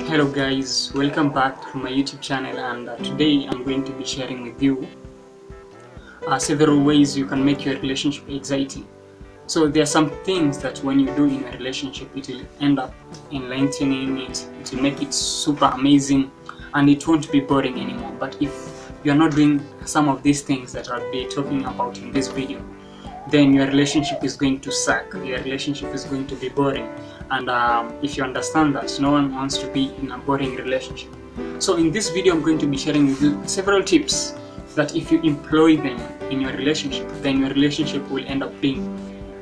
Hello guys, welcome back to my YouTube channel, and today I'm going to be sharing with you several ways you can make your relationship exciting. So there are some things that when you do in a relationship, it will end up enlightening it will make it super amazing, and it won't be boring anymore. But if you're not doing some of these things that I'll be talking about in this video, then your relationship is going to suck, your relationship is going to be boring. And if you understand that, no one wants to be in a boring relationship. So in this video, I'm going to be sharing with you several tips that if you employ them in your relationship, then your relationship will end up being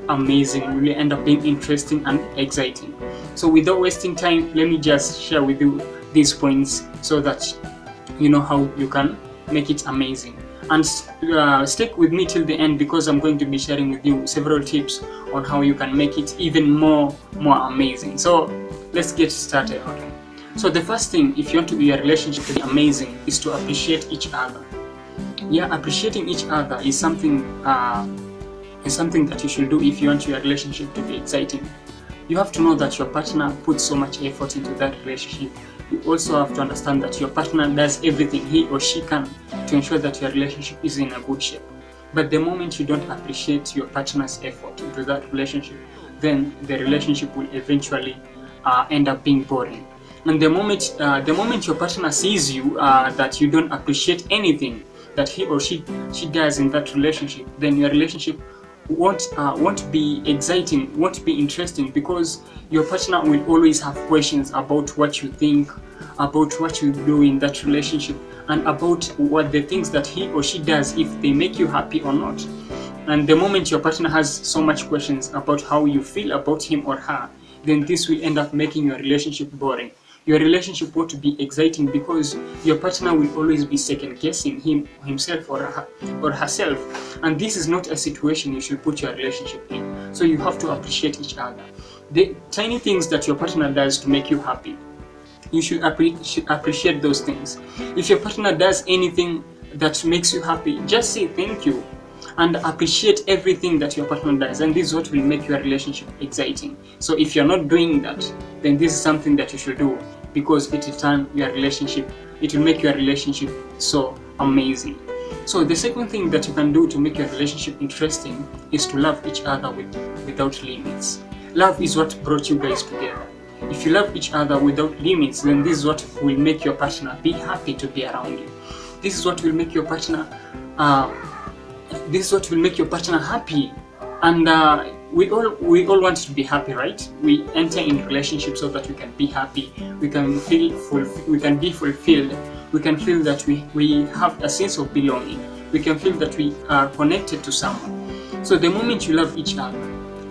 amazing, will end up being interesting and exciting. So without wasting time, let me just share with you these points so that you know how you can make it amazing. And stick with me till the end, because I'm going to be sharing with you several tips on how you can make it even more amazing. So let's get started. Okay. So the first thing, if you want your relationship to be amazing, is to appreciate each other. Yeah, appreciating each other is something that you should do if you want your relationship to be exciting. You have to know that your partner puts so much effort into that relationship. You also have to understand that your partner does everything he or she can to ensure that your relationship is in a good shape. But the moment you don't appreciate your partner's effort into that relationship, then the relationship will eventually end up being boring. And the moment your partner sees you that you don't appreciate anything that he or she does in that relationship, then your relationship won't be exciting, won't be interesting, because your partner will always have questions about what you think, about what you do in that relationship, and about what the things that he or she does, if they make you happy or not. And the moment your partner has so much questions about how you feel about him or her, then this will end up making your relationship boring. Your relationship won't be exciting because your partner will always be second guessing himself or herself, and this is not a situation you should put your relationship in. So you have to appreciate each other. The tiny things that your partner does to make you happy, you should appreciate those things. If your partner does anything that makes you happy, just say thank you and appreciate everything that your partner does, and this is what will make your relationship exciting. So if you're not doing that, then this is something that you should do, because it will make your relationship so amazing. So the second thing that you can do to make your relationship interesting is to love each other without limits. Love is what brought you guys together. If you love each other without limits, then this is what will make your partner be happy to be around you. This is what will make your partner happy. And we all want to be happy, right? We enter in relationships so that we can be happy, we can be fulfilled, we can feel that we have a sense of belonging, we can feel that we are connected to someone. So the moment you love each other,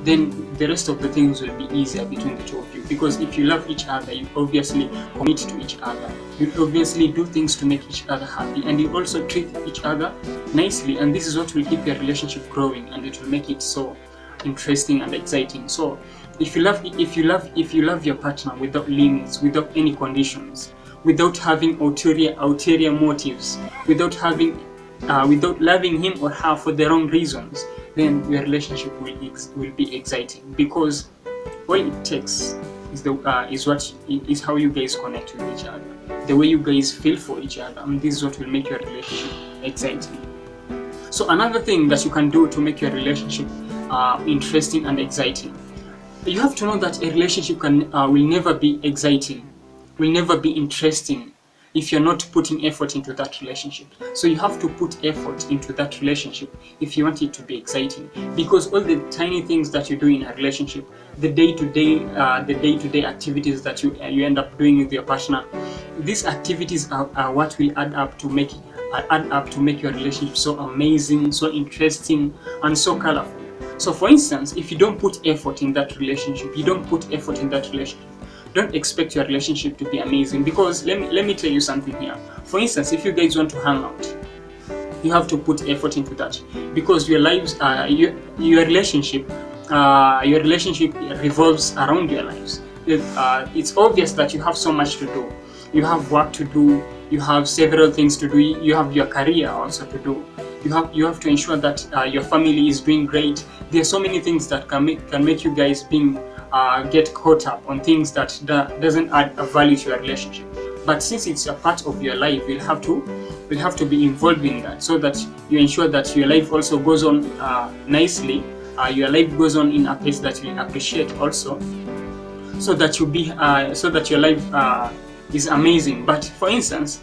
then the rest of the things will be easier between the two of you, because if you love each other, you obviously commit to each other, you obviously do things to make each other happy, and you also treat each other nicely, and this is what will keep your relationship growing, and it will make it so interesting and exciting. So if you love your partner without limits, without any conditions, without having ulterior motives, without loving him or her for the wrong reasons, then your relationship will be exciting, because all it takes is how you guys connect with each other, the way you guys feel for each other, and this is what will make your relationship exciting. So another thing that you can do to make your relationship interesting and exciting, you have to know that a relationship will never be exciting, will never be interesting if you're not putting effort into that relationship. So you have to put effort into that relationship if you want it to be exciting, because all the tiny things that you do in a relationship, the day-to-day activities that you end up doing with your partner, these activities are what will add up to make your relationship so amazing, so interesting, and so colorful. So for instance, if you don't put effort in that relationship, don't expect your relationship to be amazing, because let me tell you something here. For instance, if you guys want to hang out, you have to put effort into that, because your relationship revolves around your lives. It's obvious that you have so much to do. You have work to do, you have several things to do, you have your career also to do. You have to ensure that your family is doing great. There are so many things that can make you guys being get caught up on things that doesn't add a value to your relationship. But since it's a part of your life, you'll have to be involved in that, so that you ensure that your life also goes on nicely. Your life goes on in a pace that you appreciate also, so that your life is amazing. But for instance,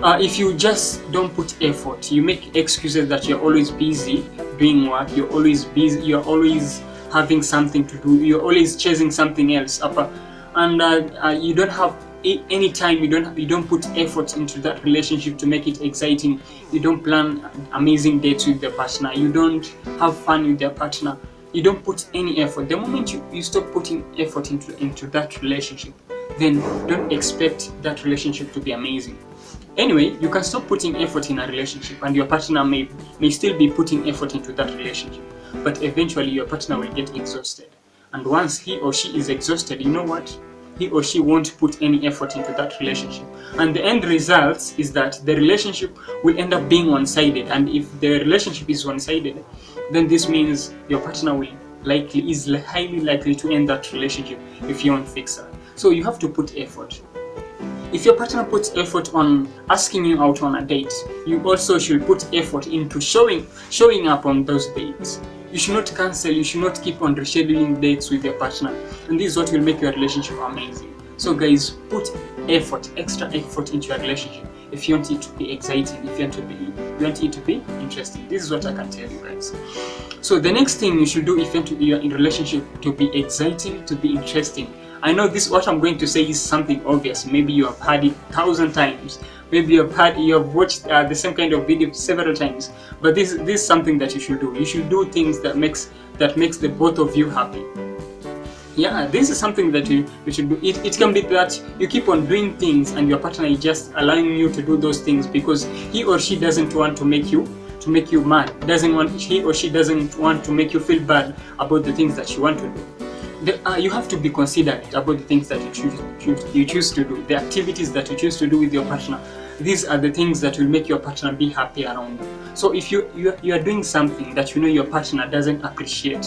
if you just don't put effort, you make excuses that you're always busy doing work, you're always busy, you're always having something to do, you're always chasing something else up, and you don't have any time, you don't put effort into that relationship to make it exciting. You don't plan amazing dates with the partner, you don't have fun with your partner, you don't put any effort. The moment you stop putting effort into that relationship, then don't expect that relationship to be amazing. Anyway, you can stop putting effort in a relationship, and your partner may still be putting effort into that relationship, but eventually your partner will get exhausted. And once he or she is exhausted, you know what? He or she won't put any effort into that relationship. And the end result is that the relationship will end up being one-sided. And if the relationship is one-sided, then this means your partner is highly likely to end that relationship if you won't fix that. So you have to put effort. If your partner puts effort on asking you out on a date, you also should put effort into showing up on those dates. You should not cancel, you should not keep on rescheduling dates with your partner, and this is what will make your relationship amazing. So guys, put effort, extra effort into your relationship if you want it to be exciting, if you want it to be interesting. This is what I can tell you guys. So the next thing you should do if you want your relationship to be exciting, to be interesting. I know what I'm going to say is something obvious. Maybe you have heard it 1,000 times. Maybe you have watched the same kind of video several times. But this is something that you should do. You should do things that makes the both of you happy. Yeah, this is something that you should do. It can be that you keep on doing things and your partner is just allowing you to do those things because he or she doesn't want to make you mad. He or she doesn't want to make you feel bad about the things that you want to do. You have to be considerate about the things that you choose to do, the activities that you choose to do with your partner. These are the things that will make your partner be happy around you. So if you are doing something that you know your partner doesn't appreciate,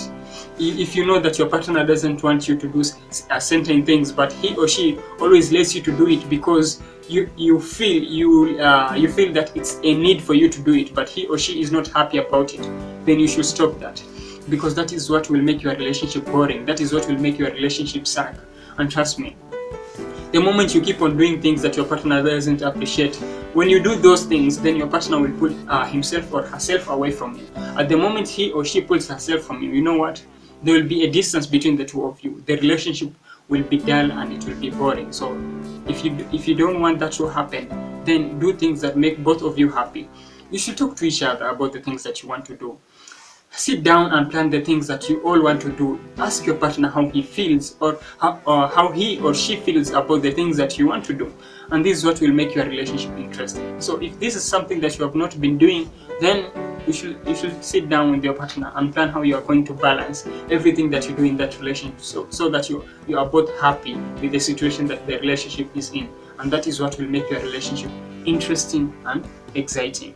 if you know that your partner doesn't want you to do certain things, but he or she always lets you to do it because you feel that it's a need for you to do it, but he or she is not happy about it, then you should stop that. Because that is what will make your relationship boring. That is what will make your relationship suck. And trust me, the moment you keep on doing things that your partner doesn't appreciate, when you do those things, then your partner will pull himself or herself away from you. At the moment he or she pulls herself from you, you know what? There will be a distance between the two of you. The relationship will be dull and it will be boring. So if you don't want that to happen, then do things that make both of you happy. You should talk to each other about the things that you want to do. Sit down and plan the things that you all want to do. Ask your partner how he feels or how he or she feels about the things that you want to do. And this is what will make your relationship interesting. So if this is something that you have not been doing, then you should sit down with your partner and plan how you are going to balance everything that you do in that relationship so that you are both happy with the situation that the relationship is in. And that is what will make your relationship interesting and exciting.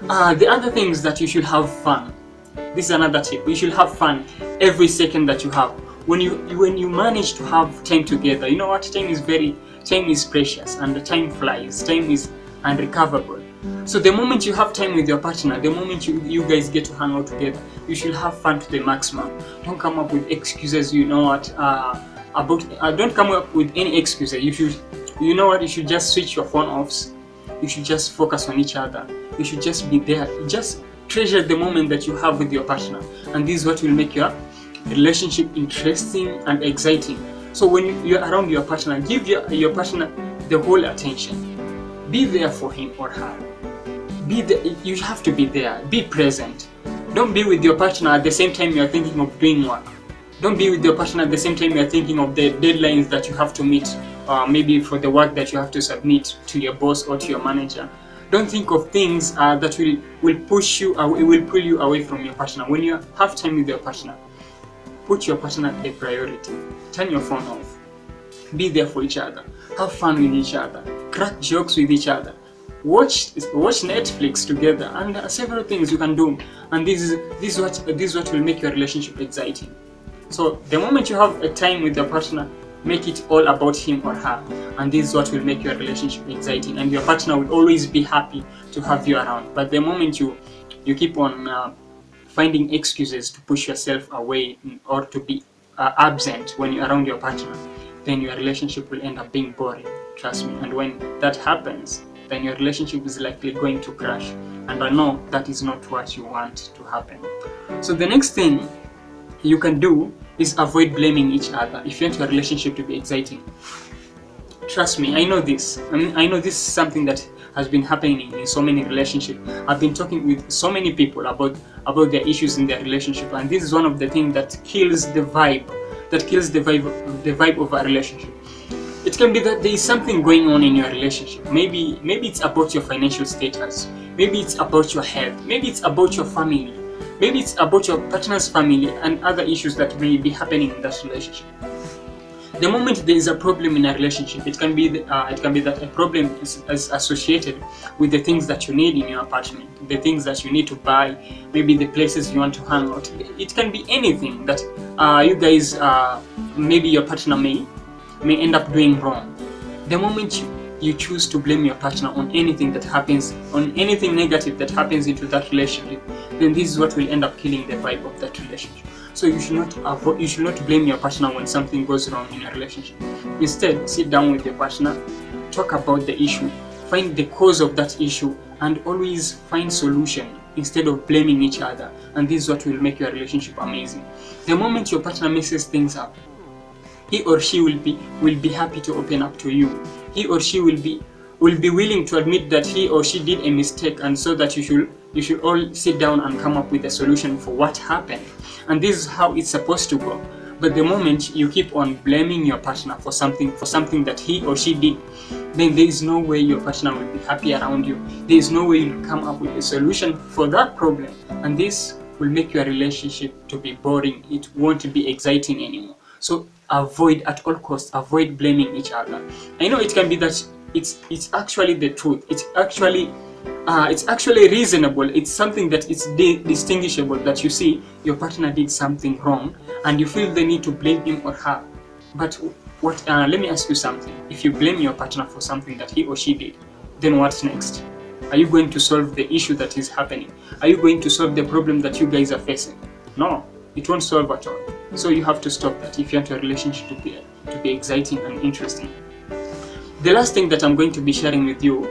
The other thing is that you should have fun. This is another tip. You should have fun every second that you have. When you manage to have time together, you know what? Time is precious and time flies. Time is unrecoverable. So the moment you have time with your partner, the moment you guys get to hang out together, you should have fun to the maximum. Don't come up with excuses. You know what? Don't come up with any excuses. You should just switch your phone off. You should just focus on each other. You should just be there. Just treasure the moment that you have with your partner, and this is what will make your relationship interesting and exciting. So when you're around your partner, give your partner the whole attention. Be there for him or her. Be there. You have to be there. Be present. Don't be with your partner at the same time you are thinking of doing work. Don't be with your partner at the same time you are thinking of the deadlines that you have to meet, maybe for the work that you have to submit to your boss or to your manager. Don't think of things that will push you away, will pull you away from your partner. When you have time with your partner, put your partner a priority. Turn your phone off. Be there for each other. Have fun with each other. Crack jokes with each other. Watch Netflix together, and several things you can do. And this is what will make your relationship exciting. So the moment you have a time with your partner, make it all about him or her, and this is what will make your relationship exciting, and your partner will always be happy to have you around. But the moment you keep on finding excuses to push yourself away or to be absent when you're around your partner, then your relationship will end up being boring, trust me. And when that happens, then your relationship is likely going to crash, and I know that is not what you want to happen. So the next thing you can do is avoid blaming each other if you want your relationship to be exciting. Trust me, I know this. I know this is something that has been happening in so many relationships. I've been talking with so many people about their issues in their relationship, and this is one of the things that kills the vibe, the vibe of a relationship. It can be that there is something going on in your relationship. Maybe it's about your financial status. Maybe it's about your health. Maybe it's about your family. Maybe it's about your partner's family and other issues that may be happening in that relationship. The moment there is a problem in a relationship, it can be that a problem is associated with the things that you need in your apartment, the things that you need to buy, maybe the places you want to hang out. It can be anything that you guys, maybe your partner may end up doing wrong. The moment you choose to blame your partner on anything that happens, on anything negative that happens into that relationship, then this is what will end up killing the vibe of that relationship. So you should not blame your partner when something goes wrong in a relationship. Instead, sit down with your partner, talk about the issue, find the cause of that issue, and always find solution instead of blaming each other. And this is what will make your relationship amazing. The moment your partner messes things up, he or she will be happy to open up to you. He or she will be willing to admit that he or she did a mistake, and so that you should all sit down and come up with a solution for what happened. And this is how it's supposed to go. But the moment you keep on blaming your partner for something that he or she did, then there is no way your partner will be happy around you. There is no way you'll come up with a solution for that problem, and this will make your relationship to be boring. It won't be exciting anymore. So avoid at all costs, avoid blaming each other. I know it can be that it's actually the truth. It's actually reasonable. It's something that it's distinguishable, that you see your partner did something wrong and you feel the need to blame him or her. But let me ask you something. If you blame your partner for something that he or she did, then what's next? Are you going to solve the issue that is happening? Are you going to solve the problem that you guys are facing? No, it won't solve at all. So you have to stop that if you want your relationship to be exciting and interesting. The last thing that I'm going to be sharing with you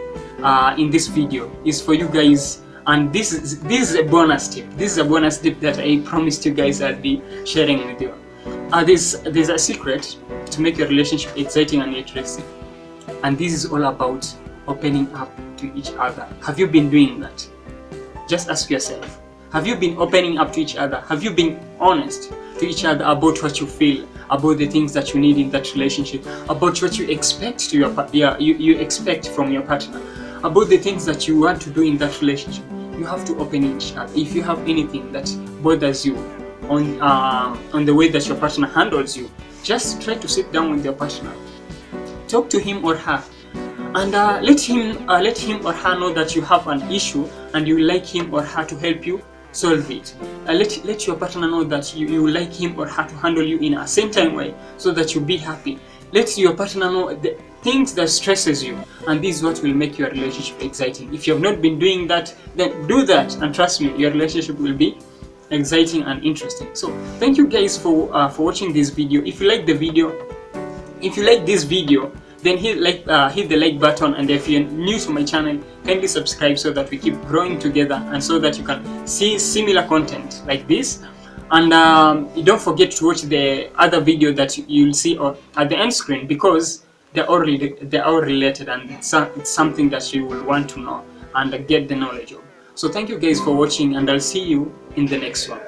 in this video is for you guys, and this is a bonus tip. This is a bonus tip that I promised you guys I'll be sharing with you. There's a secret to make your relationship exciting and interesting, and this is all about opening up to each other. Have you been doing that? Just ask yourself. Have you been opening up to each other? Have you been honest to each other about what you feel, about the things that you need in that relationship, about what you expect you expect from your partner, about the things that you want to do in that relationship? You have to open each other. If you have anything that bothers you on the way that your partner handles you, just try to sit down with your partner, talk to him or her, and let him or her know that you have an issue and you like him or her to help you solve it. Let your partner know that you like him or her to handle you in a same time way, so that you'll be happy. Let your partner know the things that stresses you, and this is what will make your relationship exciting. If you have not been doing that, then do that, and trust me, your relationship will be exciting and interesting. So thank you guys for watching this video. If you like this video, then hit the like button, and if you're new to my channel, kindly subscribe so that we keep growing together and so that you can see similar content like this. And don't forget to watch the other video that you'll see at the end screen, because they're all related, and it's something that you will want to know and get the knowledge of. So thank you guys for watching, and I'll see you in the next one.